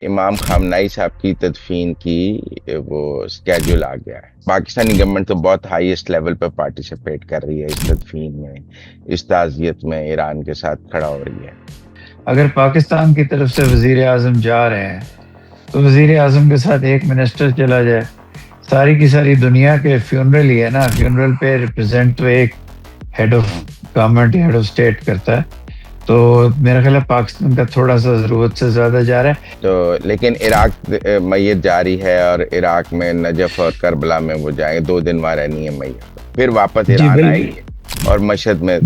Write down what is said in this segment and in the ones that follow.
امام خامنائی صاحب کی تدفین کی وہ اسکیجول آ گیا ہے. پاکستانی گورنمنٹ تو بہت ہائیسٹ لیول پہ پارٹیسپیٹ کر رہی ہے اس تدفین میں، اس تعزیت میں ایران کے ساتھ کھڑا ہو رہی ہے. اگر پاکستان کی طرف سے وزیر اعظم جا رہے ہیں تو وزیر اعظم کے ساتھ ایک منسٹر چلا جائے. ساری کی ساری دنیا کے فیونرل ہی ہے نا، فیونرل پہ ریپرزینٹ تو ایک head of government, head of state کرتا ہے. تو میرا خیال ہے پاکستان کا تھوڑا سا ضرورت سے زیادہ جا رہا ہے. تو لیکن عراق میت جاری ہے، اور عراق میں نجف اور کربلا میں وہ جائیں، 2 دن وہاں رہنی ہے میت، پھر واپس جی ایران آئیں بالکل. گے اور مشہد میں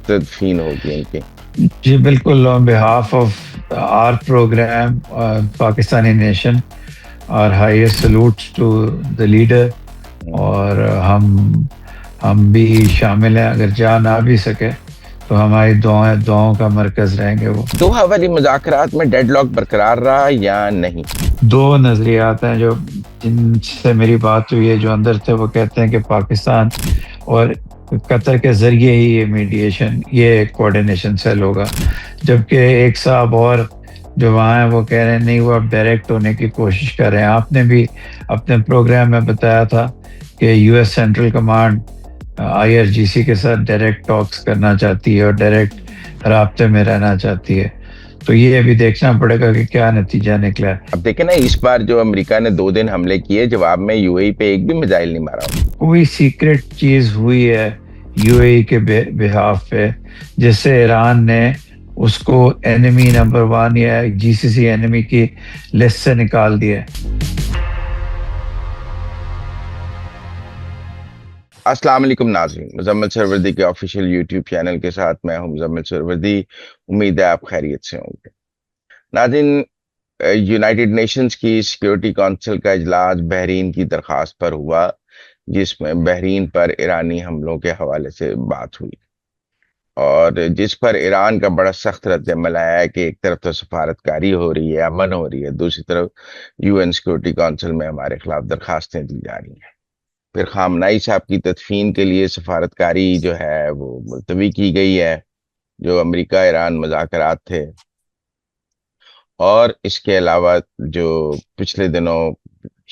تدفین ہوگی ان کی. جی بالکل. On behalf of our program Pakistani nation اور highest salutes to the leader. اور ہم بھی شامل ہیں، اگر جا نہ بھی سکے تو ہماری دعاؤں کا مرکز رہیں گے. وہ دوحہ والی مذاکرات میں ڈیڈ لاک برقرار رہا یا نہیں؟ دو نظریات ہیں جو جن سے میری بات ہوئی ہے، جو اندر تھے وہ کہتے ہیں کہ پاکستان اور قطر کے ذریعے ہی یہ میڈیشن، یہ کوآرڈینیشن سیل ہوگا، جبکہ ایک صاحب اور جو وہاں ہیں وہ کہہ رہے ہیں نہیں، وہ اب ڈائریکٹ ہونے کی کوشش کر رہے ہیں. آپ نے بھی اپنے پروگرام میں بتایا تھا کہ U S central command I R G C کے ساتھ ڈائریکٹ ٹاکس کرنا چاہتی ہے اور ڈائریکٹ رابطے میں رہنا چاہتی ہے. تو یہ ابھی دیکھنا پڑے گا کہ کیا نتیجہ نکلا ہے. اب دیکھیں نا، اس بار جو امریکہ نے 2 دن حملے کیے، جواب میں یو اے ای پہ ایک بھی میزائل نہیں مارا. کوئی سیکرٹ چیز ہوئی ہے یو اے ای کے بہاف پہ جس سے ایران نے اس کو اینیمی نمبر 1 یا جی سی سی اینیمی کی لسٹ سے نکال دیا ہے؟ السلام علیکم ناظرین، مزمل سروردی کے آفیشیل یوٹیوب چینل کے ساتھ میں ہوں مزمل سروردی. امید ہے آپ خیریت سے ہوں گے. ناظرین، یونائٹڈ نیشنز کی سیکیورٹی کونسل کا اجلاس بحرین کی درخواست پر ہوا، جس میں بحرین پر ایرانی حملوں کے حوالے سے بات ہوئی، اور جس پر ایران کا بڑا سخت رد عمل آیا ہے کہ ایک طرف تو سفارتکاری ہو رہی ہے، امن ہو رہی ہے، دوسری طرف یو این سیکیورٹی کونسل میں ہمارے خلاف درخواستیں دی جا رہی ہیں. پھر خامنائی صاحب کی تدفین کے لیے سفارتکاری جو ہے وہ ملتوی کی گئی ہے، جو امریکہ ایران مذاکرات تھے. اور اس کے علاوہ جو پچھلے دنوں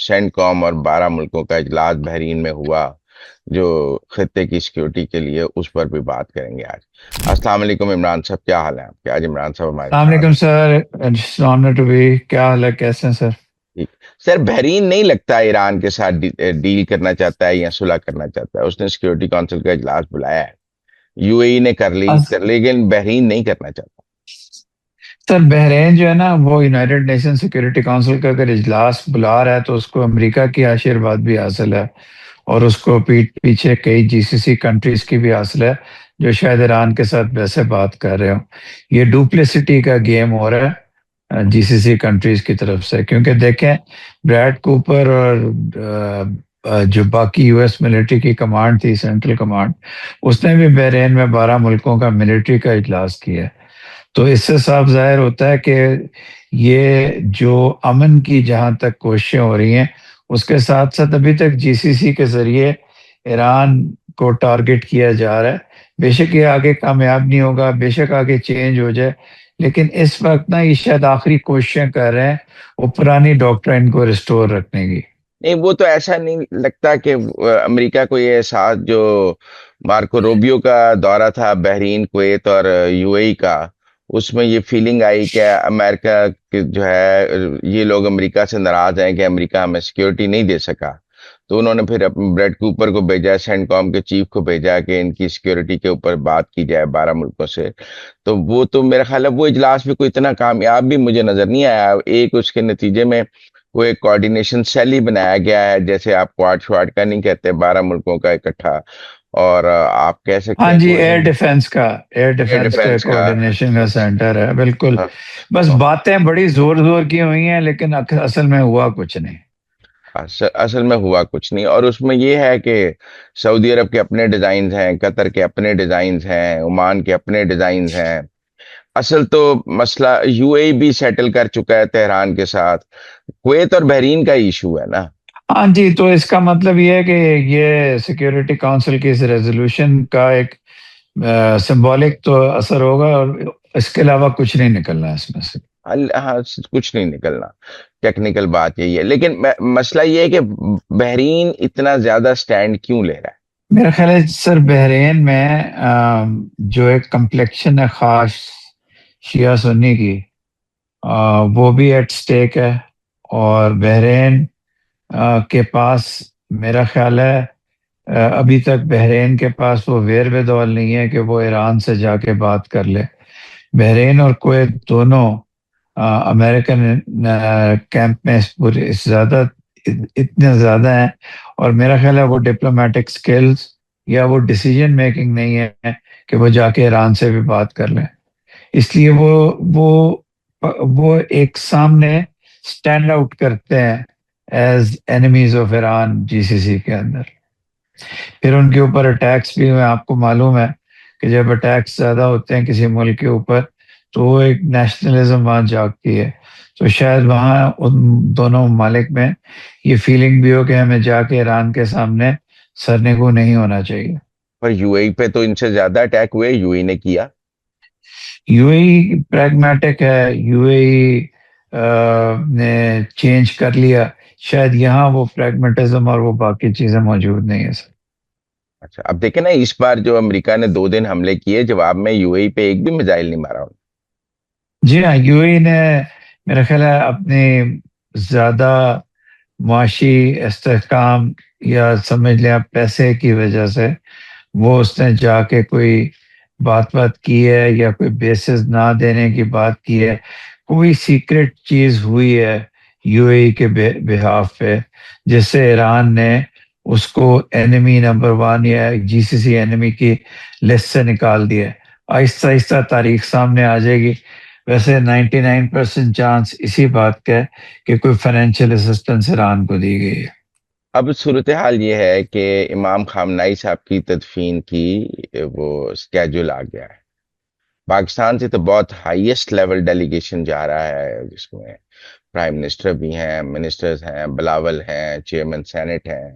سینٹ کام اور 12 ملکوں کا اجلاس بحرین میں ہوا جو خطے کی سیکیورٹی کے لیے، اس پر بھی بات کریں گے آج. السلام علیکم عمران صاحب، کیا حال ہے آپ کے؟ آج عمران صاحب ہمارے السلام ساتھ. علیکم سر. کیا حال ہے، کیسے ہیں سر؟ ٹھیک. سر، بحرین نہیں لگتا ایران کے ساتھ ڈیل کرنا چاہتا ہے یا صلح کرنا چاہتا ہے. اس نے سیکیورٹی کونسل کا اجلاس بلایا ہے، یو اے ای نے کر لی، لیکن بحرین نہیں کرنا چاہتا. سر بحرین جو ہے نا، وہ یونائٹڈ نیشن سیکورٹی کونسل کا اگر اجلاس بلا رہا ہے تو اس کو امریکہ کی آشیرواد بھی حاصل ہے، اور اس کو پیچھے کئی جی سی سی کنٹریز کی بھی حاصل ہے جو شاید ایران کے ساتھ ویسے بات کر رہے ہوں. یہ ڈوپلیسٹی کا گیم ہو رہا ہے جی سی سی کنٹریز کی طرف سے، کیونکہ دیکھیں بریڈ کوپر اور جو باقی یو ایس ملٹری کی کمانڈ تھی، سینٹرل کمانڈ، اس نے بھی بحرین میں 12 ملکوں کا ملٹری کا اجلاس کیا ہے. تو اس سے صاف ظاہر ہوتا ہے کہ یہ جو امن کی جہاں تک کوششیں ہو رہی ہیں، اس کے ساتھ ساتھ ابھی تک جی سی سی کے ذریعے ایران کو ٹارگٹ کیا جا رہا ہے. بے شک یہ آگے کامیاب نہیں ہوگا، بے شک آگے چینج ہو جائے، لیکن اس وقت نا یہ شاید آخری کوششیں کر رہے ہیں وہ پرانی ڈاکٹرائن کو ریسٹور رکھنے کی. نہیں، وہ تو ایسا نہیں لگتا کہ امریکہ کو یہ احساس، جو مارکو روبیو کا دورہ تھا بحرین، کویت اور یو اے ای کا، اس میں یہ فیلنگ آئی کہ امریکہ جو ہے، یہ لوگ امریکہ سے ناراض ہیں کہ امریکہ ہمیں سیکیورٹی نہیں دے سکا. تو انہوں نے پھر بریڈ کوپر کو بھیجا، سینٹ کام کے چیف کو بھیجا کہ ان کی سیکیورٹی کے اوپر بات کی جائے 12 ملکوں سے. تو وہ تو میرا خیال ہے وہ اجلاس بھی کوئی اتنا کامیاب بھی مجھے نظر نہیں آیا. ایک اس کے نتیجے میں وہ ایک کوارڈینیشن سیل ہی بنایا گیا ہے، جیسے آپ کوارڈ شواڈ کا نہیں کہتے، 12 ملکوں کا اکٹھا، اور آپ کہہ سکتے ہاں ہیں جی، کوئی ایئر ایئر ڈیفنس کا ڈیفense کا. کوآرڈینیشن کا سینٹر ہے. بالکل. ہاں، بس باتیں بڑی زور زور کی ہوئی ہیں لیکن اصل میں ہوا کچھ نہیں. اصل میں ہوا کچھ نہیں. اور اس میں یہ ہے کہ سعودی عرب کے اپنے ڈیزائنز ہیں، قطر کے اپنے ڈیزائنز ہیں، عمان کے اپنے ڈیزائنز ہیں. اصل تو مسئلہ یو اے بھی سیٹل کر چکا ہے تہران کے ساتھ، کویت اور بحرین کا ایشو ہے نا. ہاں جی، تو اس کا مطلب یہ ہے کہ یہ سیکیورٹی کونسل کی اس ریزولوشن کا ایک سمبولک تو اثر ہوگا، اور اس کے علاوہ کچھ نہیں نکلنا ہے اس میں سے. ہاں کچھ نہیں نکلنا، ٹیکنیکل بات یہی ہے، لیکن مسئلہ یہ ہے کہ بحرین اتنا زیادہ سٹینڈ کیوں لے رہا ہے؟ میرا خیال ہے سر بحرین میں جو ایک کمپلیکشن ہے خاص شیعہ سنی کی، وہ بھی ایٹ سٹیک ہے. اور بحرین کے پاس میرا خیال ہے ابھی تک بحرین کے پاس وہ ویر بدول نہیں ہے کہ وہ ایران سے جا کے بات کر لے. بحرین اور کویت دونوں امریکن کیمپ میں پورے زیادہ اتنے زیادہ ہیں، اور میرا خیال ہے وہ ڈپلومیٹک سکلز یا وہ ڈیسیجن میکنگ نہیں ہے کہ وہ جا کے ایران سے بھی بات کر لیں. اس لیے وہ ایک سامنے سٹینڈ آؤٹ کرتے ہیں ایز اینیمیز آف ایران جی سی سی کے اندر. پھر ان کے اوپر اٹیکس بھی ہوئے. آپ کو معلوم ہے کہ جب اٹیکس زیادہ ہوتے ہیں کسی ملک کے اوپر تو وہ ایک نیشنلزم وہاں جاگتی ہے. تو شاید وہاں ان دونوں ممالک میں یہ فیلنگ بھی ہو کہ ہمیں جا کے ایران کے سامنے سرنگو نہیں ہونا چاہیے. پر یو اے پہ تو ان سے زیادہ اٹیک ہوئے، یو اے نے کیا. یو اے پریگمیٹک ہے، یو اے نے چینج کر لیا. شاید یہاں وہ پریگمیٹزم اور وہ باقی چیزیں موجود نہیں ہیں سر. اچھا اب دیکھیں نا، اس بار جو امریکہ نے 2 دن حملے کیے، جواب میں یو اے پہ ایک بھی میزائل نہیں مارا. جی ہاں، یو اے نے میرا خیال ہے اپنی زیادہ معاشی استحکام یا سمجھ لیں آپ پیسے کی وجہ سے وہ اس نے جا کے کوئی بات کی ہے یا کوئی بیسز نہ دینے کی بات کی ہے. کوئی سیکرٹ چیز ہوئی ہے یو اے کے بہاف پہ جس سے ایران نے اس کو اینیمی نمبر 1 یا جی سی سی اینیمی کی لسٹ سے نکال دیا. آہستہ آہستہ تاریخ سامنے آ جائے گی. ویسے 99% چانس اسی بات کا ہے کہ کوئی فائنینشیل اسسٹنس ایران کو دی گئی ہے. اب صورتحال یہ ہے کہ امام خامنائی صاحب کی تدفین کی وہ اسکیجول آ گیا ہے. پاکستان سے تو بہت ہائیسٹ لیول ڈیلیگیشن جا رہا ہے، جس میں پرائم منسٹر بھی ہیں، منسٹرز ہیں، بلاول ہیں، چیئرمین سینٹ ہیں.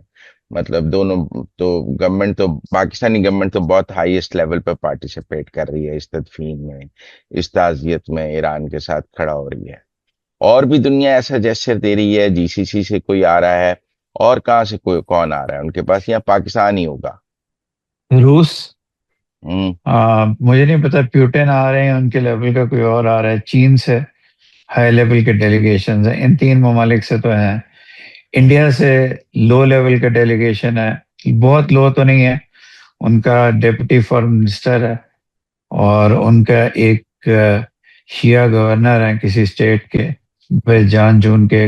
مطلب دونوں تو گورنمنٹ تو پاکستانی گورنمنٹ تو بہت ہائیسٹ لیول پہ پارٹیسپیٹ کر رہی ہے اس تدفین میں، اس تعزیت میں ایران کے ساتھ کھڑا ہو رہی ہے. اور بھی دنیا ایسا جیسر دے رہی ہے، جی سی سی سے کوئی آ رہا ہے، اور کہاں سے کوئی کون آ رہا ہے ان کے پاس، یا پاکستان ہی ہوگا. روس، ہوں. مجھے نہیں پتا پیوٹن آ رہے ہیں ان کے لیول کا، کوئی اور آ رہا ہے. چین سے ہائی لیول کے ڈیلیگیشنز ہیں، ان 3 ممالک سے تو ہیں. انڈیا سے لو لیول کا ڈیلیگیشن ہے، بہت لو تو نہیں ہے. ان کا ڈپٹی فارم منسٹر ہے اور ان کا ایک شیعہ گورنر ہے کسی اسٹیٹ کے، جان جون کے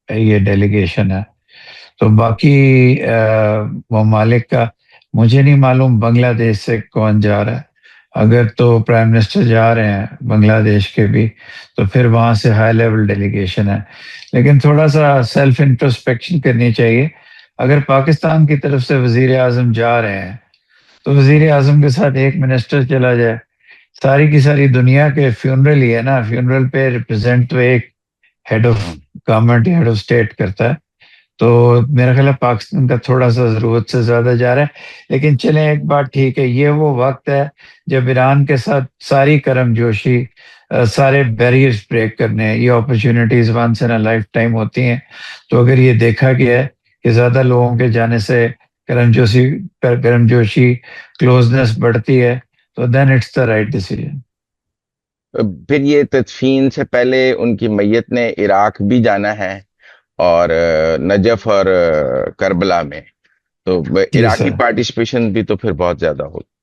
یہ ڈیلیگیشن ہے. تو باقی ممالک کا مجھے نہیں معلوم. بنگلہ دیش سے کون جا رہا ہے؟ اگر تو پرائم منسٹر جا رہے ہیں بنگلہ دیش کے بھی تو پھر وہاں سے ہائی لیول ڈیلیگیشن ہے. لیکن تھوڑا سا سیلف انٹروسپیکشن کرنی چاہیے. اگر پاکستان کی طرف سے وزیر اعظم جا رہے ہیں تو وزیر اعظم کے ساتھ ایک منسٹر چلا جائے. ساری کی ساری دنیا کے فیونرل ہی ہے نا، فیونرل پہ ریپرزینٹ تو ایک ہیڈ آف گورنمنٹ یا ہیڈ آف اسٹیٹ کرتا ہے. تو میرا خیال ہے پاکستان کا تھوڑا سا ضرورت سے زیادہ جا رہا ہے. لیکن چلیں ایک بات ٹھیک ہے، یہ وہ وقت ہے جب ایران کے ساتھ ساری کرم جوشی، سارے بیریئرز بریک کرنے ہیں. یہ opportunities once in a lifetime ہوتی ہیں. تو اگر یہ دیکھا گیا ہے کہ زیادہ لوگوں کے جانے سے کرم جوشی کلوزنس بڑھتی ہے تو دین اٹس دا رائٹ ڈیسیجن. پھر یہ تدفین سے پہلے ان کی میت نے عراق بھی جانا ہے، اور نجف اور کربلا میں، تو جی عراقی سر، پارٹیسپیشن بھی تو پھر بہت زیادہ ہوگی.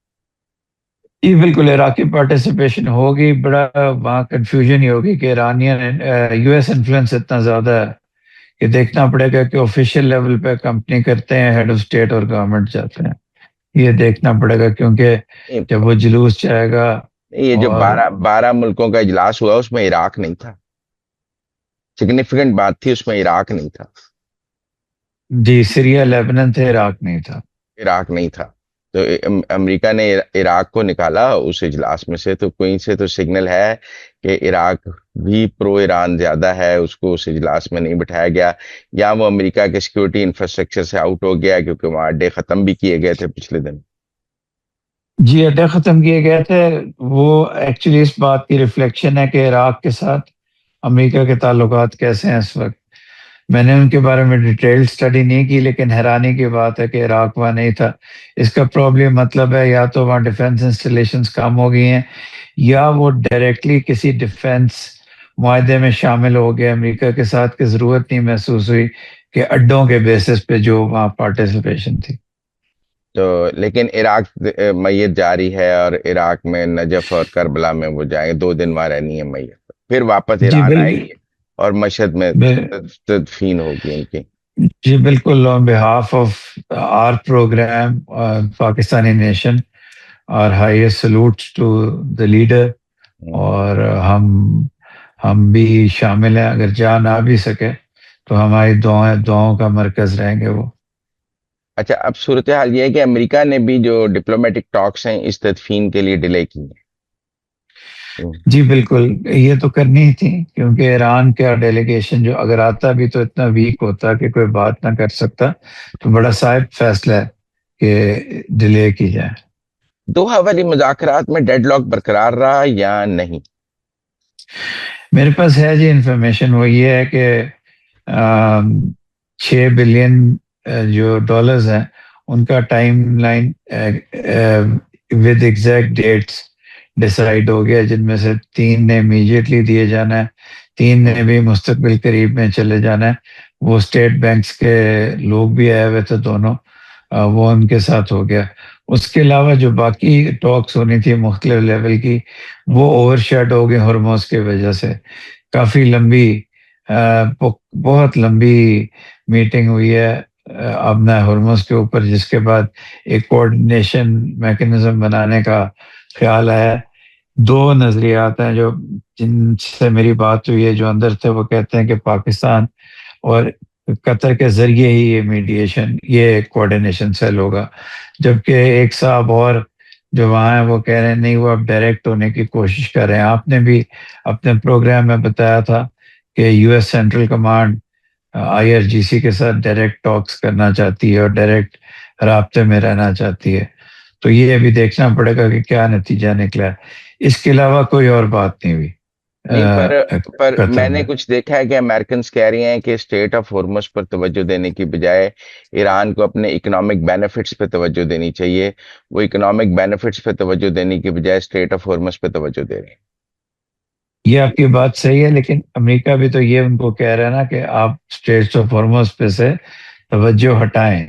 یہ بالکل عراقی پارٹیسپیشن ہوگی. بڑا وہاں کنفیوژن ہی ہوگی کہ ایرانین یو ایس انفلوئنس اتنا زیادہ ہے کہ دیکھنا پڑے گا کہ آفیشیل لیول پہ کمپنی کرتے ہیں، ہیڈ آف اسٹیٹ اور گورنمنٹ جاتے ہیں. یہ دیکھنا پڑے گا کیونکہ جب وہ جلوس جائے گا. یہ جو اور 12 ملکوں کا اجلاس ہوا اس میں عراق نہیں تھا. سگنیفیکنٹ بات تھی، اس میں عراق نہیں تھا. جی، سیریا لیبنن تھے، عراق نہیں تھا. عراق نہیں تھا. تو امریکہ نے عراق کو نکالا اس اجلاس میں سے، تو کوئی سے تو سگنل ہے کہ عراق بھی پرو ایران زیادہ ہے، اس کو اس اجلاس میں نہیں بٹھایا گیا. یا وہ امریکہ کے سیکورٹی انفراسٹرکچر سے آؤٹ ہو گیا، کیونکہ وہاں اڈے ختم بھی کیے گئے تھے پچھلے دن. جی، اڈے ختم کیے گئے تھے. وہ ایکچولی اس بات کی ریفلیکشن ہے کہ عراق کے ساتھ امریکہ کے تعلقات کیسے ہیں اس وقت. میں نے ان کے بارے میں ڈیٹیل اسٹڈی نہیں کی، لیکن حیرانی کی بات ہے کہ عراق وہاں نہیں تھا. اس کا پرابلم مطلب ہے یا تو وہاں ڈیفنس انسٹالیشنز کم ہو گئی ہیں، یا وہ ڈائریکٹلی کسی ڈیفنس معاہدے میں شامل ہو گئے امریکہ کے ساتھ، کہ ضرورت نہیں محسوس ہوئی کہ اڈوں کے بیسس پہ جو وہاں پارٹیسپیشن تھی. تو لیکن عراق میت جاری ہے، اور عراق میں نجف اور کربلا میں وہ جائیں گے، 2 دن وہاں رہنی ہے میت، پھر واپس جی ایران آئیں بالکل. گے اور مشہد میں تدفین ہوگی ان کی. جی بالکل. On behalf of our program Pakistani nation اور highest salutes to the leader. اور ہم بھی شامل ہیں، اگر جا نہ بھی سکے تو ہماری دعاؤں کا مرکز رہیں گے وہ. اچھا، اب صورتحال یہ ہے کہ امریکہ نے بھی جو ڈپلومیٹک ٹاکس ہیں اس تدفین کے لیے ڈیلے کی ہیں. جی بالکل، یہ تو کرنی ہی تھی، کیونکہ ایران کا ڈیلیگیشن جو اگر آتا بھی تو اتنا ویک ہوتا کہ کوئی بات نہ کر سکتا. تو بڑا صعب فیصلہ ہے کہ ڈیلے کی جائے. دوحہ والی مذاکرات میں ڈیڈ لاک برقرار رہا یا نہیں؟ میرے پاس ہے جی انفارمیشن، وہ یہ ہے کہ 6 بلین جو ڈالرز ہیں ان کا timeline with exact dates decide ہو گیا، جن میں سے 3 نے امیجیٹلی دیے جانا ہے، 3 نے بھی مستقبل قریب میں چلے جانا ہے. وہ اسٹیٹ بینکس کے لوگ بھی آئے ہوئے تھے دونوں، وہ ان کے ساتھ ہو گیا. اس کے علاوہ جو باقی ٹاکس ہونی تھی مختلف لیول کی، وہ اوور شیڈ ہو گئے ہرموز کی وجہ سے. کافی لمبی بہت لمبی میٹنگ ہوئی ہے ابنا ہرمز کے اوپر، جس کے بعد ایک کوآرڈینیشن میکنزم بنانے کا خیال آیا. 2 نظریات ہیں جو جن سے میری بات ہوئی ہے، جو اندر تھے، وہ کہتے ہیں کہ پاکستان اور قطر کے ذریعے ہی یہ میڈیشن، یہ کوآرڈینیشن سیل ہوگا. جبکہ ایک صاحب اور جو وہاں ہیں وہ کہہ رہے ہیں نہیں، وہ اب ڈائریکٹ ہونے کی کوشش کر رہے ہیں. آپ نے بھی اپنے پروگرام میں بتایا تھا کہ U S central command I R G C کے ساتھ ڈائریکٹ ٹاکس کرنا چاہتی ہے اور ڈائریکٹ رابطے میں رہنا چاہتی ہے. تو یہ ابھی دیکھنا پڑے گا کہ کیا نتیجہ نکلا ہے. اس کے علاوہ کوئی اور بات نہیں ہوئی نہیں، پر قطر میں نے میں. کچھ دیکھا ہے کہ امریکنز کہہ رہی ہیں کہ اسٹیٹ آف ہرمز پر توجہ دینے کی بجائے ایران کو اپنے اکنامک بینیفٹس پہ توجہ دینی چاہیے. وہ اکنامک بینیفٹس پہ توجہ دینے کی بجائے اسٹیٹ آف ہرمز پہ توجہ دے رہے ہیں. یہ آپ کی بات صحیح ہے، لیکن امریکہ بھی تو یہ ان کو کہہ رہا ہے نا کہ آپ اسٹیٹس آف ہرمز پہ سے توجہ ہٹائیں.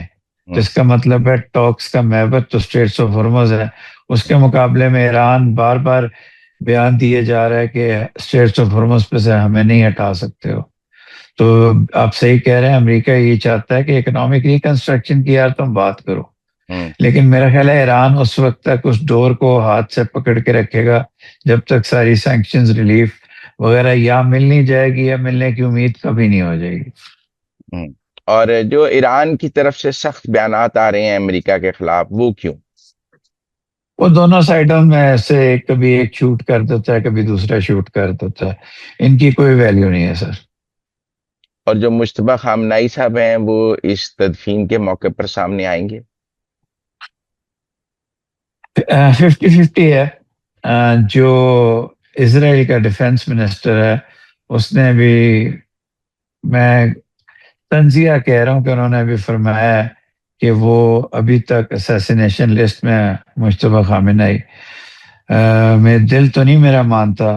تو اس کا مطلب ہے ٹاکس کا محور تو اسٹیٹس آف ہرمز ہے. اس کے مقابلے میں ایران بار بار بیان دیے جا رہا ہے کہ اسٹیٹس آف ہرمز پہ سے ہمیں نہیں ہٹا سکتے ہو. تو آپ صحیح کہہ رہے ہیں، امریکہ یہ چاہتا ہے کہ اکنامک ریکنسٹرکشن کی یار تم بات کرو. لیکن میرا خیال ہے ایران اس وقت تک اس ڈور کو ہاتھ سے پکڑ کے رکھے گا جب تک ساری سینکشنز ریلیف وغیرہ یا مل نہیں جائے گی یا ملنے کی امید کبھی نہیں ہو جائے گی. اور جو ایران کی طرف سے سخت بیانات آ رہے ہیں امریکہ کے خلاف، وہ کیوں؟ وہ دونوں سائڈوں میں ایسے کبھی ایک شوٹ کر دیتا ہے، کبھی دوسرا شوٹ کر دیتا ہے. ان کی کوئی ویلیو نہیں ہے سر. اور جو مشتبہ خامنائی صاحب ہیں وہ اس تدفین کے موقع پر سامنے آئیں گے؟ 50-50 ہے. جو اسرائیل کا ڈیفنس منسٹر ہے اس نے بھی، میں تنزیہ کہہ رہا ہوں کہ انہوں نے بھی فرمایا ہے کہ وہ ابھی تک اسیسینیشن لسٹ میں مشتبہ خامنہئی. میں دل تو نہیں میرا مانتا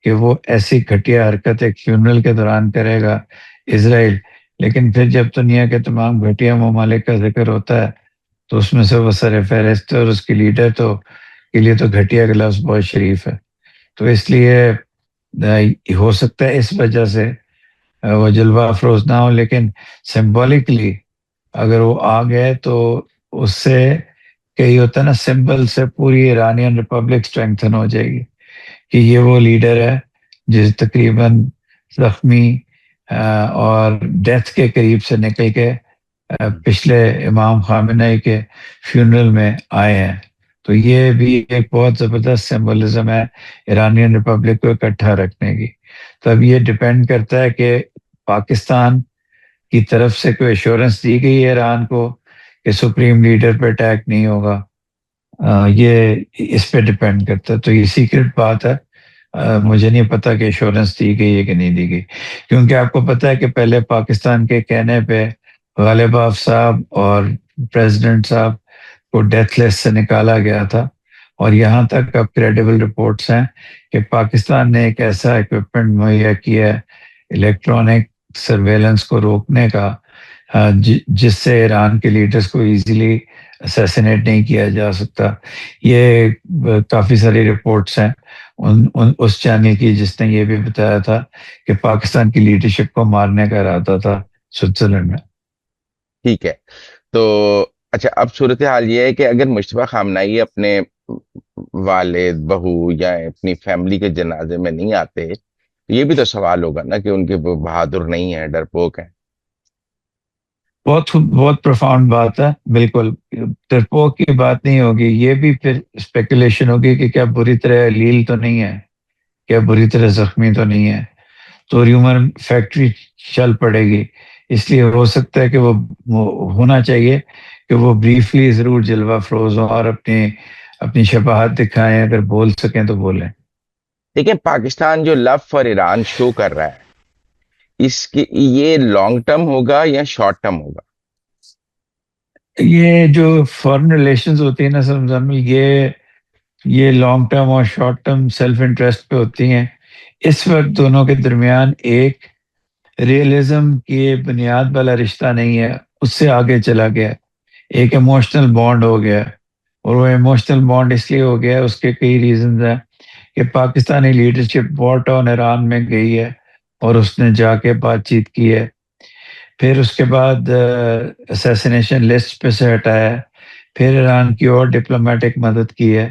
کہ وہ ایسی گھٹیا حرکت ایک فیونرل کے دوران کرے گا اسرائیل. لیکن پھر جب دنیا کے تمام گھٹیا ممالک کا ذکر ہوتا ہے تو اس میں سے وہ سر فہرست اور اس کی لیڈر تو کے لیے تو گھٹیا کا لفظ بہت شریف ہے. تو اس لیے ہو سکتا ہے اس وجہ سے وہ جلوہ افروز نہ ہو، لیکن سمبولکلی اگر وہ آ گئے تو اس سے کئی ہوتا ہے نا، سمبل سے پوری ایرانین ریپبلک اسٹرینگتھن ہو جائے گی کہ یہ وہ لیڈر ہے جس تقریباً زخمی اور ڈیتھ کے قریب سے نکل کے پچھلے امام خامنہئی کے فیونرل میں آئے ہیں. تو یہ بھی ایک بہت زبردست سمبلزم ہے ایرانین ریپبلک کو اکٹھا رکھنے کی. تو اب یہ ڈپینڈ کرتا ہے کہ پاکستان کی طرف سے کوئی ایشورنس دی گئی ہے ایران کو کہ سپریم لیڈر پہ اٹیک نہیں ہوگا. یہ اس پہ ڈپینڈ کرتا ہے. تو یہ سیکرٹ بات ہے، مجھے نہیں پتا کہ ایشورنس دی گئی ہے کہ نہیں دی گئی، کیونکہ آپ کو پتا ہے کہ پہلے پاکستان کے کہنے پہ غالب آف صاحب اور پریزیڈنٹ صاحب کو ڈیتھ لسٹ سے نکالا گیا تھا، اور یہاں تک اب کریڈیبل رپورٹس ہیں کہ پاکستان نے ایک ایسا اکوپمنٹ مہیا کیا ہے الیکٹرانک سرویلنس کو روکنے کا، جس سے ایران کے لیڈرز کو ایزیلی اسیسینیٹ نہیں کیا جا سکتا۔ یہ کافی ساری رپورٹس ہیں اس چینل کی جس نے یہ بھی بتایا تھا کہ پاکستان کی لیڈرشپ کو مارنے کا ارادہ تھا سوئٹزرلینڈ میں۔ ٹھیک ہے، تو اچھا اب صورتحال یہ ہے کہ اگر مشتبہ خامنہئی اپنے والد، بہو یا اپنی فیملی کے جنازے میں نہیں آتے، یہ بھی تو سوال ہوگا نا کہ ان کے وہ بہادر نہیں ہیں، ڈرپوک ہیں۔ بہت بہت پروفاؤنڈ بات ہے، بالکل ڈرپوک کی بات نہیں ہوگی، یہ بھی پھر اسپیکولیشن ہوگی کہ کیا بری طرح علیل تو نہیں ہے، کیا بری طرح زخمی تو نہیں ہے، تو ریومر فیکٹری چل پڑے گی۔ اس لیے ہو سکتا ہے کہ وہ ہونا چاہیے کہ وہ بریفلی ضرور جلوہ افروز ہوں اور اپنی شباہت دکھائیں، اگر بول سکیں تو بولیں۔ لیکن پاکستان جو لو فار ایران شو کر رہا ہے، اس کے یہ لانگ ٹرم ہوگا یا شارٹ ٹرم ہوگا؟ یہ جو فارن ریلیشنز ہوتی ہیں نا سمجھ، یہ لانگ ٹرم اور شارٹ ٹرم سیلف انٹرسٹ پہ ہوتی ہیں۔ اس وقت دونوں کے درمیان ایک ریئلزم کی بنیاد والا رشتہ نہیں ہے، اس سے آگے چلا گیا، ایک ایموشنل بانڈ ہو گیا، اور وہ ایموشنل بانڈ اس لیے ہو گیا، اس کے کئی ریزنز ہیں کہ پاکستانی لیڈرشپ وار ٹاؤن ایران میں گئی ہے اور اس نے جا کے بات چیت کی ہے، پھر اس کے بعد اسیسینیشن لسٹ پہ سے ہٹایا ہے، پھر ایران کی اور ڈپلومیٹک مدد کی ہے،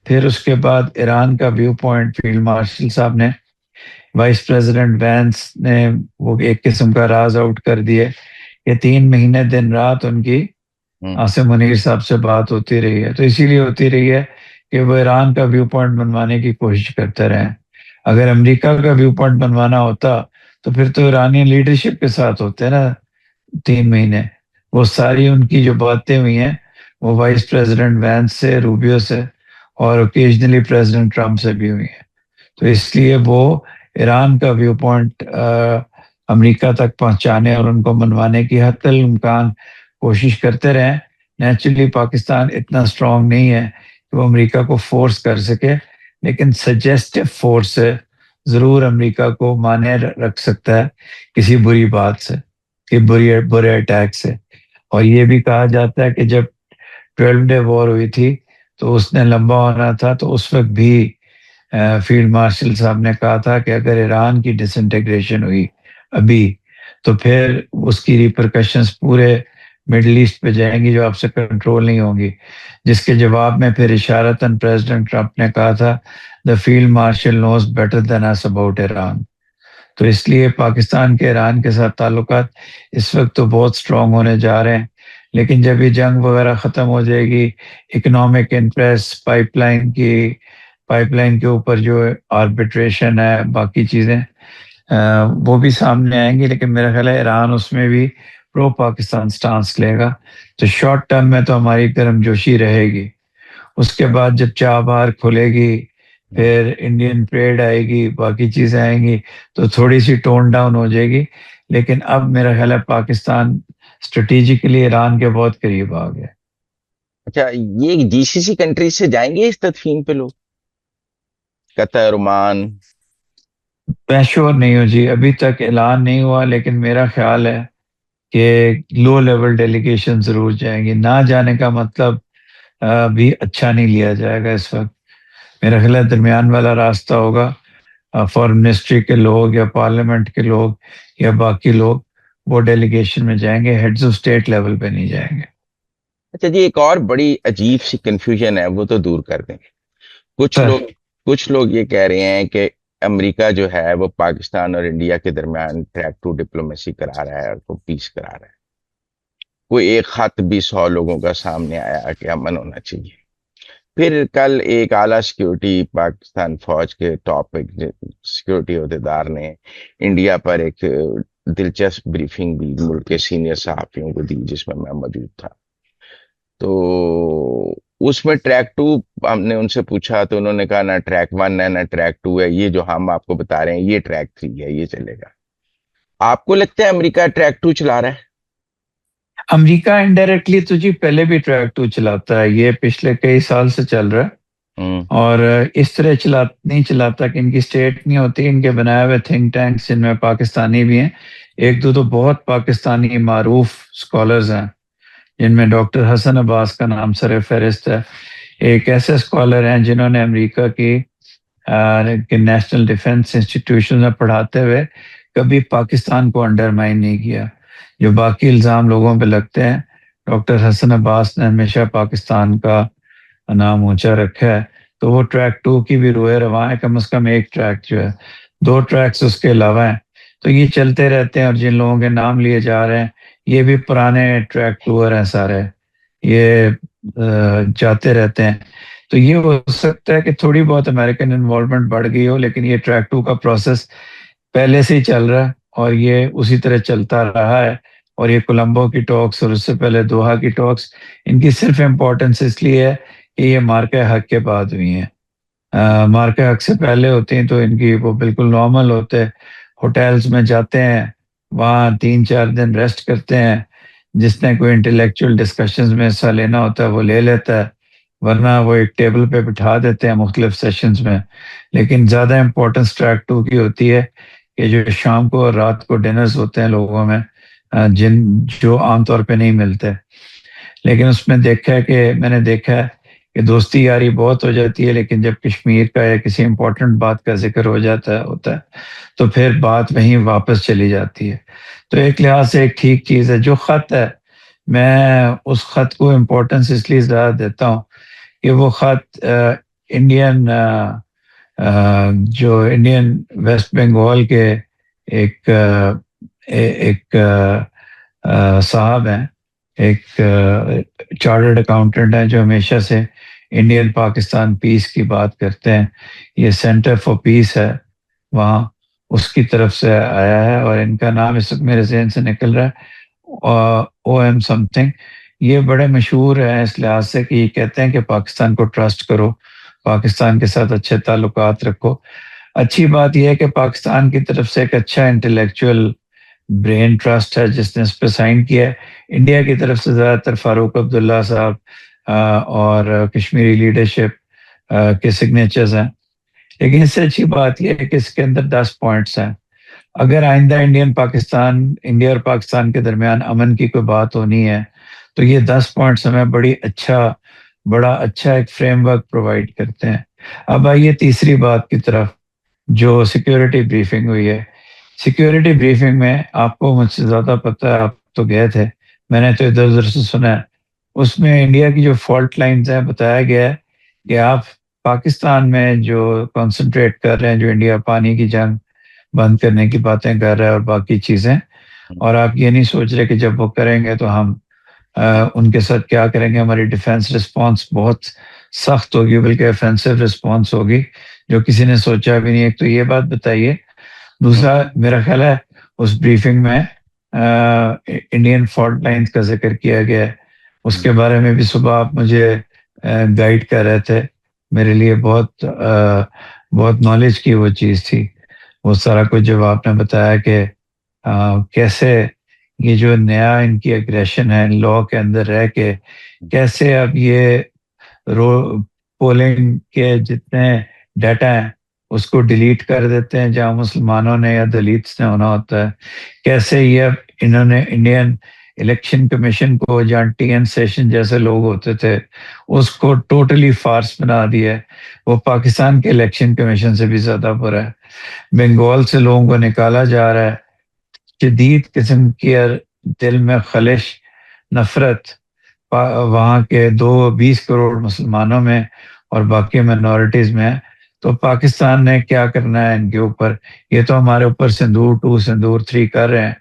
پھر اس کے بعد ایران کا ویو پوائنٹ فیلڈ مارشل صاحب نے، وائس پریزیڈنٹ وینس نے وہ ایک قسم کا راز آؤٹ کر دیے کہ 3 مہینے دن رات ان کی ہوں۔ عاصم منیر صاحب سے بات ہوتی رہی ہے، تو اسی لیے ہوتی رہی ہے کہ وہ ایران کا ویو پوائنٹ بنوانے کی کوشش کرتے رہے۔ اگر امریکہ کا ویو پوائنٹ بنوانا ہوتا تو پھر تو ایرانی لیڈرشپ کے ساتھ ہوتے نا 3 مہینے، وہ ساری ان کی جو باتیں ہوئی ہیں وہ وائس پریزیڈنٹ وینس سے، روبیو سے، اور اوکیجنلی پریزیڈنٹ ٹرمپ سے بھی ہوئی ہیں، تو اس لیے وہ ایران کا ویو پوائنٹ امریکہ تک پہنچانے اور ان کو منوانے کی حتی الامکان کوشش کرتے رہیں۔ نیچرلی پاکستان اتنا اسٹرانگ نہیں ہے کہ وہ امریکہ کو فورس کر سکے، لیکن سجیسٹو فورس سے ضرور امریکہ کو مانے رکھ سکتا ہے کسی بری بات سے، کہ برے اٹیک سے۔ اور یہ بھی کہا جاتا ہے کہ جب 12 ڈے وار ہوئی تھی تو اس نے لمبا ہونا تھا، تو اس وقت بھی فیلڈ مارشل صاحب نے کہا تھا کہ اگر ایران کی ڈس انٹیگریشن ہوئی ابھی تو پھر اس کی ریپرکشنز پورے مڈل ایسٹ پہ جائیں گی جو آپ سے کنٹرول نہیں ہوں گی، جس کے جواب میں پھر اشارتاً پریزیڈنٹ ٹرمپ نے کہا تھا the field marshal knows better than us about Iran. تو اس لیے پاکستان کے ایران کے ساتھ تعلقات اس وقت تو بہت سٹرونگ ہونے جا رہے ہیں، لیکن جب یہ جنگ وغیرہ ختم ہو جائے گی، اکنامک انٹرسٹ، پائپ لائن کے اوپر جو آربیٹریشن ہے، باقی چیزیں وہ بھی سامنے آئیں گی، لیکن میرا خیال ہے ایران اس میں بھی پرو پاکستان سٹانس لے گا، تو شارٹ ٹرم میں تو ہماری گرم جوشی رہے گی۔ اس کے بعد جب چابہار کھلے گی، پھر انڈین ٹریڈ آئے گی، باقی چیزیں آئیں گی، تو تھوڑی سی ٹون ڈاؤن ہو جائے گی، لیکن اب میرا خیال ہے پاکستان اسٹریٹجیکلی ایران کے بہت قریب آ گیا۔ اچھا، یہ جی سی سی کنٹریز سے جائیں گے اس تدفین پہ لوگ؟ قطر، عمان؟ میں شور نہیں ہوں جی، ابھی تک اعلان نہیں ہوا، لیکن میرا خیال ہے کہ لو لیول ڈیلیگیشن ضرور جائیں گی، نہ جانے کا مطلب بھی اچھا نہیں لیا جائے گا اس وقت۔ میرا خیال ہے درمیان والا راستہ ہوگا، فارن منسٹری کے لوگ یا پارلیمنٹ کے لوگ یا باقی لوگ وہ ڈیلیگیشن میں جائیں گے، ہیڈز آف اسٹیٹ لیول پہ نہیں جائیں گے۔ اچھا جی، ایک اور بڑی عجیب سی کنفیوژن ہے، وہ تو دور کر دیں۔ کچھ سر لوگ کچھ لوگ یہ کہہ رہے ہیں کہ امریکہ جو ہے وہ پاکستان اور انڈیا کے درمیان ٹریک ٹو ڈپلومیسی کرا رہا ہے اور وہ پیس کرا رہا ہے۔ کوئی ایک خط بھی 100 لوگوں کا سامنے آیا کہ امن ہونا چاہیے۔ پھر کل ایک اعلیٰ سیکیورٹی پاکستان فوج کے ٹاپ سیکیورٹی عہدیدار نے انڈیا پر ایک دلچسپ بریفنگ بھی ملک کے سینئر صحافیوں کو دی، جس میں موجود تھا۔ تو اس میں ٹریک 2 ہم نے ان سے پوچھا تو انہوں نے کہا نہ ٹریک 1 ہے نہ ٹریک 2 ہے، یہ جو ہم آپ کو بتا رہے ہیں یہ ٹریک 3 ہے، یہ چلے گا۔ آپ کو لگتا ہے امریکہ ٹریک 2 چلا رہا ہے؟ امریکہ انڈائریکٹلی تو جی پہلے بھی ٹریک 2 چلاتا ہے، یہ پچھلے کئی سال سے چل رہا ہے، ہوں اور اس طرح نہیں چلاتا کہ ان کی اسٹیٹ نہیں ہوتی، ان کے بنائے ہوئے تھنک ٹینکس جن میں پاکستانی بھی ہیں، ایک دو تو بہت پاکستانی معروف اسکالرز ہیں جن میں ڈاکٹر حسن عباس کا نام سر فہرست ہے، ایک ایسے اسکالر ہیں جنہوں نے امریکہ کی نیشنل ڈیفنس انسٹیٹیوشن میں پڑھاتے ہوئے کبھی پاکستان کو انڈرمائن نہیں کیا، جو باقی الزام لوگوں پہ لگتے ہیں۔ ڈاکٹر حسن عباس نے ہمیشہ پاکستان کا نام اونچا رکھا ہے، تو وہ ٹریک 2 کی بھی روئے رواں ہے، کم از کم ایک ٹریک جو ہے، 2 ٹریکس اس کے علاوہ ہیں، تو یہ چلتے رہتے ہیں، اور جن لوگوں کے نام لیے جا رہے ہیں یہ بھی پرانے ٹریک ٹور ہیں سارے، یہ جاتے رہتے ہیں، تو یہ ہو سکتا ہے کہ تھوڑی بہت امریکن انوالومنٹ بڑھ گئی ہو، لیکن یہ ٹریک 2 کا پروسیس پہلے سے ہی چل رہا ہے اور یہ اسی طرح چلتا رہا ہے، اور یہ کولمبو کی ٹاکس اور اس سے پہلے دوحہ کی ٹاکس، ان کی صرف امپورٹنس اس لیے ہے کہ یہ مارکہ حق کے بعد ہوئی ہیں، مارکہ حق سے پہلے ہوتی ہیں تو ان کی وہ بالکل نارمل ہوتے، ہوٹلز میں جاتے ہیں، وہاں 3-4 دن ریسٹ کرتے ہیں، جس نے کوئی انٹلیکچوئل ڈسکشنز میں حصہ لینا ہوتا ہے وہ لے لیتا ہے، ورنہ وہ ایک ٹیبل پہ بٹھا دیتے ہیں مختلف سیشنز میں، لیکن زیادہ امپورٹنس ٹریک 2 کی ہوتی ہے کہ جو شام کو اور رات کو ڈنرز ہوتے ہیں لوگوں میں، جو عام طور پہ نہیں ملتے، لیکن اس میں میں نے دیکھا ہے کہ دوستی یاری بہت ہو جاتی ہے، لیکن جب کشمیر کا یا کسی امپورٹنٹ بات کا ذکر ہوتا ہے تو پھر بات وہیں واپس چلی جاتی ہے، تو ایک لحاظ سے ایک ٹھیک چیز ہے۔ جو خط ہے میں اس خط کو امپورٹنس اس لیے زیادہ دیتا ہوں کہ وہ خط انڈین جو انڈین ویسٹ بنگال کے ایک ایک صاحب ہیں، ایک چارٹرڈ اکاؤنٹنٹ ہیں جو ہمیشہ سے انڈین پاکستان پیس کی بات کرتے ہیں، یہ سینٹر فار پیس ہے وہاں، اس کی طرف سے آیا ہے، اور ان کا نام اس وقت میرے ذہن سے نکل رہا ہے، او ایم سم تھنگ، یہ بڑے مشہور ہیں اس لحاظ سے کہ یہ کہتے ہیں کہ پاکستان کو ٹرسٹ کرو، پاکستان کے ساتھ اچھے تعلقات رکھو۔ اچھی بات یہ ہے کہ پاکستان کی طرف سے ایک اچھا انٹلیکچوئل برین ٹرسٹ ہے جس نے اس پہ سائن کیا ہے، انڈیا کی طرف سے زیادہ تر فاروق عبداللہ صاحب اور کشمیری لیڈرشپ کے سگنیچرز ہیں، لیکن اس سے اچھی بات یہ ہے کہ اس کے اندر 10 پوائنٹس ہیں، اگر آئندہ انڈیا اور پاکستان کے درمیان امن کی کوئی بات ہونی ہے تو یہ 10 پوائنٹس ہمیں بڑا اچھا ایک فریم ورک پرووائڈ کرتے ہیں۔ اب آئیے تیسری بات کی طرف، جو سیکیورٹی بریفنگ ہوئی ہے۔ سیکیورٹی بریفنگ میں آپ کو مجھ سے زیادہ پتہ ہے، آپ تو گئے تھے، میں نے تو ادھر ادھر سے سنا ہے، اس میں انڈیا کی جو فالٹ لائنز ہیں بتایا گیا ہے کہ آپ پاکستان میں جو کنسنٹریٹ کر رہے ہیں، جو انڈیا پانی کی جنگ بند کرنے کی باتیں کر رہے ہیں اور باقی چیزیں، اور آپ یہ نہیں سوچ رہے کہ جب وہ کریں گے تو ہم ان کے ساتھ کیا کریں گے، ہماری ڈیفenس رسپانس بہت سخت ہوگی، بلکہ افینسو رسپانس ہوگی جو کسی نے سوچا بھی نہیں۔ ایک تو یہ بات بتائیے، دوسرا میرا خیال ہے اس بریفنگ میں انڈین فالٹ لائنز کا ذکر کیا گیا ہے، اس کے بارے میں بھی صبح آپ مجھے گائیڈ کر رہے تھے، میرے لیے بہت نالج کی وہ چیز تھی، وہ سارا کچھ جب آپ نے بتایا کہ کیسے یہ جو نیا ان کی اگریشن ہے لا کے اندر رہ کے، کیسے اب یہ پولنگ کے جتنے ڈیٹا ہیں اس کو ڈیلیٹ کر دیتے ہیں جہاں مسلمانوں نے یا دلیتس نے ہونا ہوتا ہے، کیسے یہ اب انہوں نے انڈین الیکشن کمیشن کو، جہاں ٹی این سیشن جیسے لوگ ہوتے تھے اس کو ٹوٹلی فارس بنا دیا ہے، وہ پاکستان کے الیکشن کمیشن سے بھی زیادہ برا ہے، بنگال سے لوگوں کو نکالا جا رہا ہے، شدید قسم کی دل میں خلش، نفرت وہاں کے 20 کروڑ مسلمانوں میں اور باقی مائنورٹیز میں ہے، تو پاکستان نے کیا کرنا ہے ان کے اوپر؟ یہ تو ہمارے اوپر سندور 2 سندور 3 کر رہے ہیں،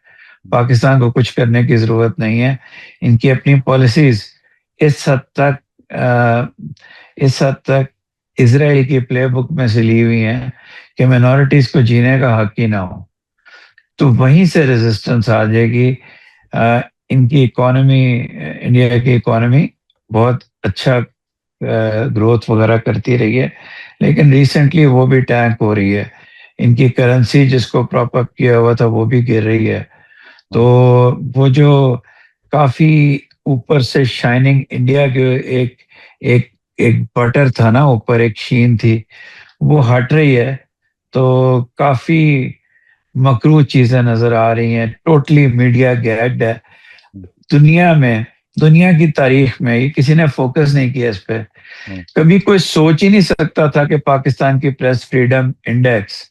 پاکستان کو کچھ کرنے کی ضرورت نہیں ہے، ان کی اپنی پالیسیز اس حد تک اسرائیل کی پلے بک میں سے لی ہوئی ہیں کہ مائنورٹیز کو جینے کا حق ہی نہ ہو، تو وہیں سے ریزسٹنس آ جائے گی۔ ان کی اکانومی، انڈیا کی اکانومی بہت اچھا گروتھ وغیرہ کرتی رہی ہے، لیکن ریسنٹلی وہ بھی ٹینک ہو رہی ہے. ان کی کرنسی جس کو پراپ اپ کیا ہوا تھا وہ بھی گر رہی ہے. تو وہ جو کافی اوپر سے شائننگ انڈیا کے ایک ایک ایک بٹر تھا نا، اوپر ایک شین تھی، وہ ہٹ رہی ہے. تو کافی مکرو چیزیں نظر آ رہی ہیں. ٹوٹلی میڈیا گیگڈ ہے دنیا میں. دنیا کی تاریخ میں یہ کسی نے فوکس نہیں کیا اس پہ. کبھی کوئی سوچ ہی نہیں سکتا تھا کہ پاکستان کی پریس فریڈم انڈیکس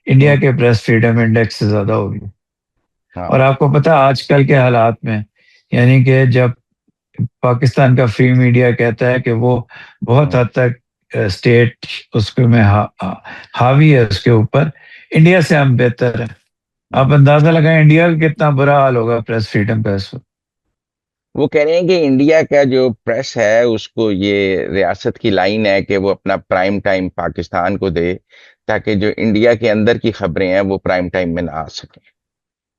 انڈیا کے پریس فریڈم انڈیکس سے زیادہ ہوگی. اور آپ کو پتا آج کل کے حالات میں، یعنی کہ جب پاکستان کا فری میڈیا کہتا ہے کہ وہ بہت حد تک اسٹیٹ اس کے میں حاوی ہے اس کے اوپر، انڈیا سے ہم بہتر ہیں. آپ اندازہ لگائیں انڈیا کا کتنا برا حال ہوگا پریس فریڈم کا اس وقت. وہ کہہ رہے ہیں کہ انڈیا کا جو پریس ہے اس کو یہ ریاست کی لائن ہے کہ وہ اپنا پرائم ٹائم پاکستان کو دے، تاکہ جو انڈیا کے اندر کی خبریں ہیں وہ پرائم ٹائم میں نہ آ سکیں.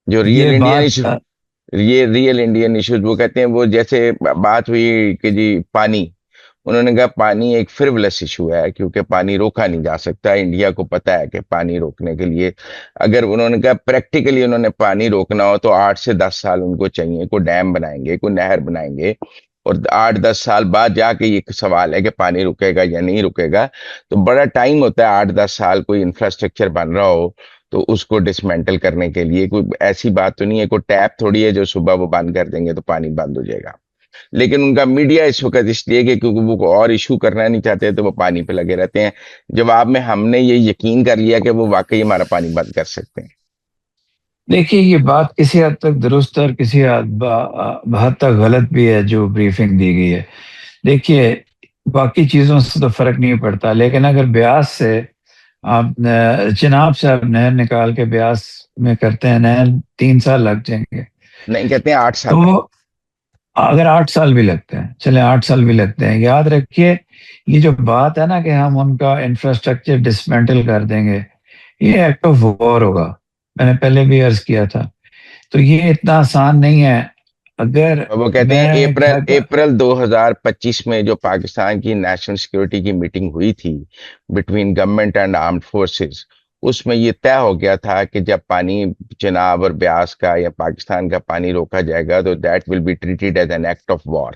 جو ریئل یہ انڈین بات ایشو، یہ ریئل انڈین ایشوز وہ کہتے ہیں. وہ جیسے بات ہوئی کہ جی پانی، انہوں نے کہا پانی ایک فرولس ایشو ہے کیونکہ پانی روکا نہیں جا سکتا. انڈیا کو پتا ہے کہ پانی روکنے کے لیے اگر انہوں نے کہا پریکٹیکلی انہوں نے پانی روکنا ہو تو 8 سے 10 سال ان کو چاہیے. کوئی ڈیم بنائیں گے، کوئی نہر بنائیں گے، اور 8 10 سال بعد جا کے یہ سوال ہے کہ پانی رکے گا یا نہیں رکے گا. تو بڑا ٹائم ہوتا ہے 8 10 سال کوئی انفراسٹرکچر بن رہا ہو تو اس کو ڈسمینٹل کرنے کے لیے. کوئی ایسی بات تو نہیں ہے، کوئی ٹیپ تھوڑی ہے جو صبح وہ بند کر دیں گے تو پانی بند ہو جائے گا. لیکن ان کا میڈیا اس وقت اس لیے کہ کیونکہ وہ اور ایشو کرنا نہیں چاہتے تو وہ پانی پہ لگے رہتے ہیں. جواب میں ہم نے یہ یقین کر لیا کہ وہ واقعی ہمارا پانی بند کر سکتے ہیں. دیکھیے یہ بات کسی حد تک درست اور کسی حد تک غلط بھی ہے جو بریفنگ دی گئی ہے. دیکھیے باقی چیزوں سے تو فرق نہیں پڑتا، لیکن اگر بیاس سے آپ چناب سے آپ نہر نکال کے بیاس میں کرتے ہیں نہر 3 سال لگ جائیں گے. نہیں کہتے ہیں 8 سال. تو اگر 8 سال بھی لگتے ہیں، چلے 8 سال بھی لگتے ہیں، یاد رکھیے یہ جو بات ہے نا کہ ہم ان کا انفراسٹرکچر ڈسمینٹل کر دیں گے، یہ ایکٹ آف وار ہوگا. میں نے پہلے بھی عرض کیا تھا. تو یہ اتنا آسان نہیں ہے. اگر وہ کہتے ہیں میں اپریل 2025 میں جو پاکستان کی نیشنل سیکورٹی کی میٹنگ ہوئی تھی between government and armed forces, اس میں یہ طے ہو گیا تھا کہ جب پانی چناب اور بیاس کا یا پاکستان کا پانی روکا جائے گا تو that will be treated as an act of war.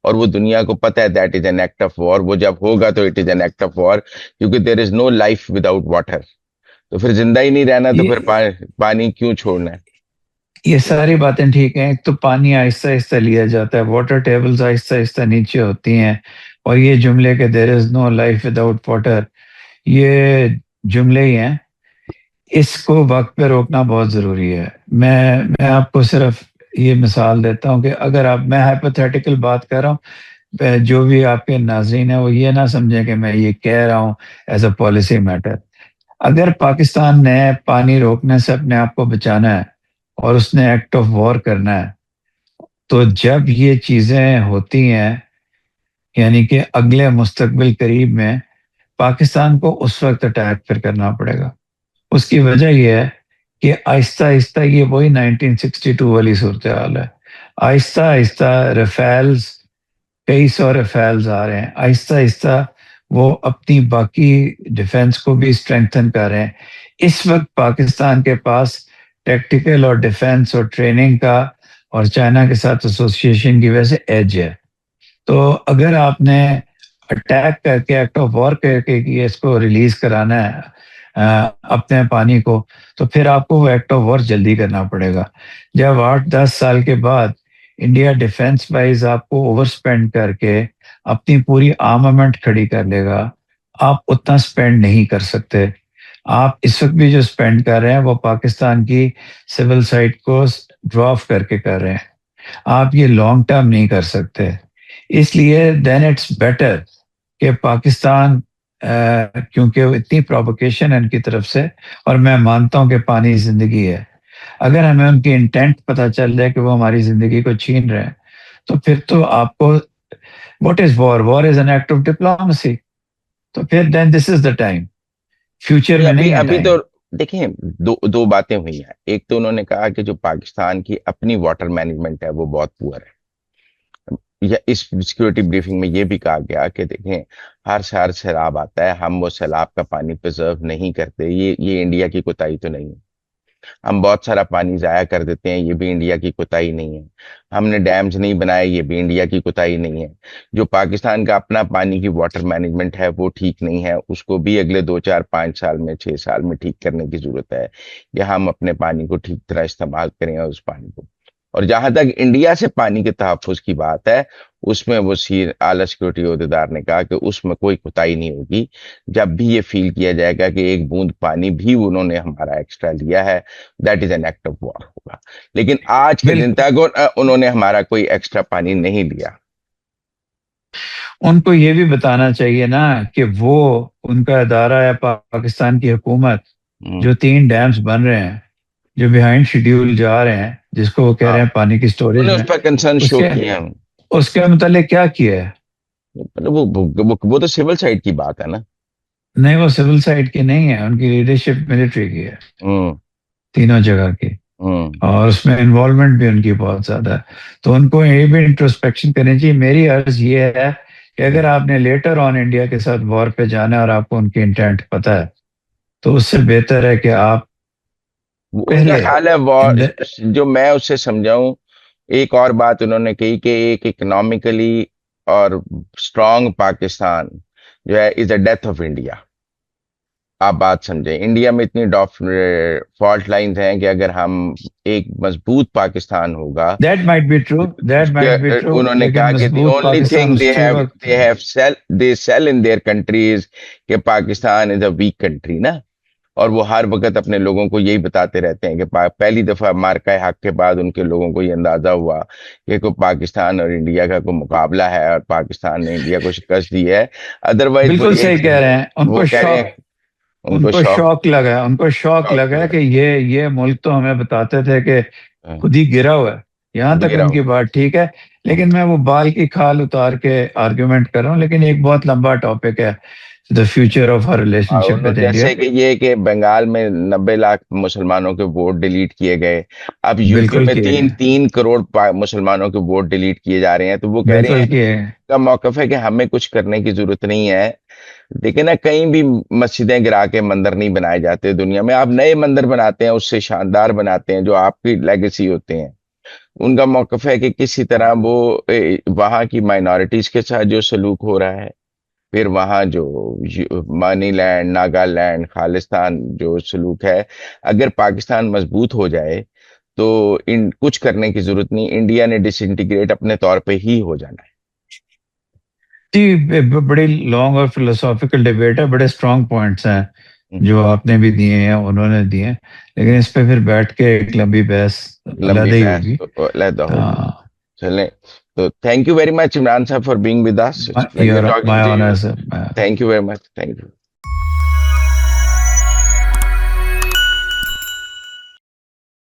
اور وہ دنیا کو پتہ ہے that is an act of war. وہ جب ہوگا تو it is an act of war, کیونکہ there is no life without water. تو پھر زندہ ہی نہیں رہنا تو پھر پانی کیوں چھوڑنا ہے؟ یہ ساری باتیں ٹھیک ہیں. ایک تو پانی آہستہ آہستہ لیا جاتا ہے، واٹر ٹیبلز آہستہ آہستہ نیچے ہوتی ہیں، اور یہ جملے کہ دیر is no life without water, یہ جملے ہی ہیں. اس کو وقت پہ روکنا بہت ضروری ہے. میں آپ کو صرف یہ مثال دیتا ہوں کہ اگر میں ہائپوتھیٹیکل بات کر رہا ہوں، جو بھی آپ کے ناظرین ہیں وہ یہ نہ سمجھیں کہ میں یہ کہہ رہا ہوں ایز اے پالیسی میٹر. اگر پاکستان نے پانی روکنے سے اپنے آپ کو بچانا ہے اور اس نے ایکٹ آف وار کرنا ہے، تو جب یہ چیزیں ہوتی ہیں یعنی کہ اگلے مستقبل قریب میں پاکستان کو اس وقت اٹیک پھر کرنا پڑے گا. اس کی وجہ یہ ہے کہ آہستہ آہستہ یہ وہی 1962 والی صورتحال ہے. آہستہ آہستہ ریفیلز، کئی سو ریفیلز آ رہے ہیں. آہستہ آہستہ وہ اپنی باقی ڈیفنس کو بھی اسٹرینگتھن کر رہے ہیں. اس وقت پاکستان کے پاس ٹیکٹیکل اور ڈیفنس اور ٹریننگ کا اور چائنا کے ساتھ ایسوسیشن کی وجہ سے ایج ہے. تو اگر آپ نے اٹیک کر کے ایکٹ آف وار کر کے کہ اس کو ریلیز کرانا ہے اپنے پانی کو، تو پھر آپ کو وہ ایکٹ آف وار جلدی کرنا پڑے گا. جب 8 10 سال کے بعد انڈیا ڈیفنس وائز آپ کو اوور سپینڈ کر کے اپنی پوری آرمامنٹ کھڑی کر لے گا، آپ اتنا سپینڈ نہیں کر سکتے. آپ اس وقت بھی جو سپینڈ کر رہے ہیں وہ پاکستان کی سول سائٹ کو ڈراف کر کے کر رہے ہیں. آپ یہ لانگ ٹرم نہیں کر سکتے. اس لیے دین اٹس بیٹر کہ پاکستان کیونکہ اتنی پرووکیشن ہے ان کی طرف سے، اور میں مانتا ہوں کہ پانی زندگی ہے. اگر ہمیں ان کی انٹینٹ پتہ چل جائے کہ وہ ہماری زندگی کو چھین رہے ہیں، تو پھر تو آپ کو what is war? War is an act of diplomacy. تو پھر دین دس از دا ٹائم، فیوچر میں نہیں ہے ابھی ٹائم. تو دیکھیں دو باتیں ہوئی ہیں. ایک تو انہوں نے کہا کہ جو پاکستان کی اپنی واٹر مینجمنٹ ہے وہ بہت پور ہے. یا اس سیکورٹی بریفنگ میں یہ بھی کہا گیا کہ دیکھیں ہر سال سیلاب آتا ہے، ہم وہ سیلاب کا پانی پرزرو نہیں کرتے، یہ انڈیا کی کوتاہی تو نہیں ہے۔ ہم بہت سارا پانی ضائع کر دیتے ہیں، یہ بھی انڈیا کی کوتاہی نہیں ہے۔ ہم نے ڈیمز نہیں بنائے، یہ بھی انڈیا کی کوتاہی نہیں ہے۔ جو پاکستان کا اپنا پانی کی واٹر مینجمنٹ ہے وہ ٹھیک نہیں ہے، اس کو بھی اگلے 2 4 5 سال میں 6 سال میں ٹھیک کرنے کی ضرورت ہے، یا ہم اپنے پانی کو ٹھیک طرح استعمال کریں اور اس پانی کو۔ اور جہاں تک انڈیا سے پانی کے تحفظ کی بات ہے، اس میں وہ اعلیٰ سیکورٹی عہدیدار نے کہا کہ اس میں کوئی کوتاہی نہیں ہوگی۔ جب بھی یہ فیل کیا جائے گا کہ ایک بوند پانی بھی انہوں نے ہمارا ایکسٹرا لیا ہے، that is an act of war ہوگا۔ لیکن آج کے دن تک انہوں نے ہمارا کوئی ایکسٹرا پانی نہیں لیا۔ ان کو یہ بھی بتانا چاہیے نا کہ وہ ان کا ادارہ ہے پاکستان کی حکومت، جو 3 ڈیمز بن رہے ہیں، جو بیہائنڈ شیڈیول جا رہے ہیں، جس کو وہ کہہ رہے ہیں پانی کی انہوں سٹوریج نے میں، اس پر کنسرن شو کیا۔ اس کے متعلق کیا کیا ہے؟ وہ تو سول سائٹ کی بات ہے نا۔ نہیں، وہ سول سائٹ کی نہیں ہے، ان کی لیڈرشپ ملٹری کی ہے، ہوں تینوں جگہ کی، ہوں اور اس میں انوالومنٹ بھی ان کی بہت زیادہ ہے۔ تو ان کو یہ بھی انٹروسپیکشن کرنی چاہیے۔ میری عرض یہ ہے کہ اگر آپ نے لیٹر آن انڈیا کے ساتھ وار پہ جانا ہے اور آپ کو ان کی انٹینٹ پتہ ہے، تو اس سے بہتر ہے کہ آپ ان کا پہلے خیال ہے جو میں اس سے سمجھاؤں۔ ایک اور بات انہوں نے کہی کہ ایک اکنامکلی اور اسٹرانگ پاکستان جو ہے از اے ڈیتھ آف انڈیا۔ آپ بات سمجھیں، انڈیا میں اتنی فالٹ لائنز ہیں کہ اگر ہم ایک مضبوط پاکستان ہوگا۔ That might be true, that might be true, انہوں نے لیکن کہا کہ دی مضبوط اونلی پاکستان تھنگ اسی وقت they sell in their countries کہ پاکستان از اے ویک کنٹری نا۔ اور وہ ہر وقت اپنے لوگوں کو یہی بتاتے رہتے ہیں کہ پہلی دفعہ مارکہ حق کے بعد ان کے لوگوں کو یہ اندازہ ہوا کہ کوئی پاکستان اور انڈیا کا کوئی مقابلہ ہے اور پاکستان نے انڈیا کو شکست دی ہے۔ ادروائز بالکل صحیح کہہ رہے ہیں، وہ کہہ رہے ہیں ان کو شوق لگا، ان کو شوق لگا کہ یہ ملک تو ہمیں بتاتے تھے کہ خود ہی گرا ہوا ہے۔ یہاں تک ان کی بات ٹھیک ہے، لیکن میں وہ بال کی کھال اتار کے آرگیومنٹ کر رہا ہوں، لیکن ایک بہت لمبا ٹاپک ہے، the future of her relation ship with India. جیسے کہ یہ کہ بنگال میں 90 لاکھ مسلمانوں کے ووٹ ڈیلیٹ کیے گئے، اب یو پی میں 3 کروڑ مسلمانوں کے ووٹ ڈیلیٹ کیے جا رہے ہیں، تو وہ کہہ رہے ہیں کا موقف ہے کہ ہمیں کچھ کرنے کی ضرورت نہیں ہے۔ دیکھیں نا، کہیں بھی مسجدیں گرا کے مندر نہیں بنائے جاتے دنیا میں، آپ نئے مندر بناتے ہیں، اس سے شاندار بناتے ہیں جو آپ کی لیگیسی ہوتے ہیں۔ ان کا موقف ہے کہ کسی طرح وہ وہاں کی مائنورٹیز کے ساتھ جو سلوک ہو رہا ہے، پھر وہاں جو منی لینڈ، ناگالینڈ، خالستان جو سلوک ہے، اگر پاکستان مضبوط ہو جائے تو کچھ کرنے کی ضرورت نہیں، انڈیا نے ڈس انٹیگریٹ اپنے طور پہ ہی ہو جانا ہے۔ جی، بڑی لانگ اور فلسافیکل ڈیبیٹ ہے، بڑے اسٹرانگ پوائنٹس ہیں جو آپ نے بھی دیے ہیں، انہوں نے دیے ہیں، لیکن اس پہ پھر بیٹھ کے ایک لمبی بحث علیحدہ ہی ہوگی۔ چلیں، تو thank you very much Imran صاحب for being with us. My honour sir. Thank you very much, thank you.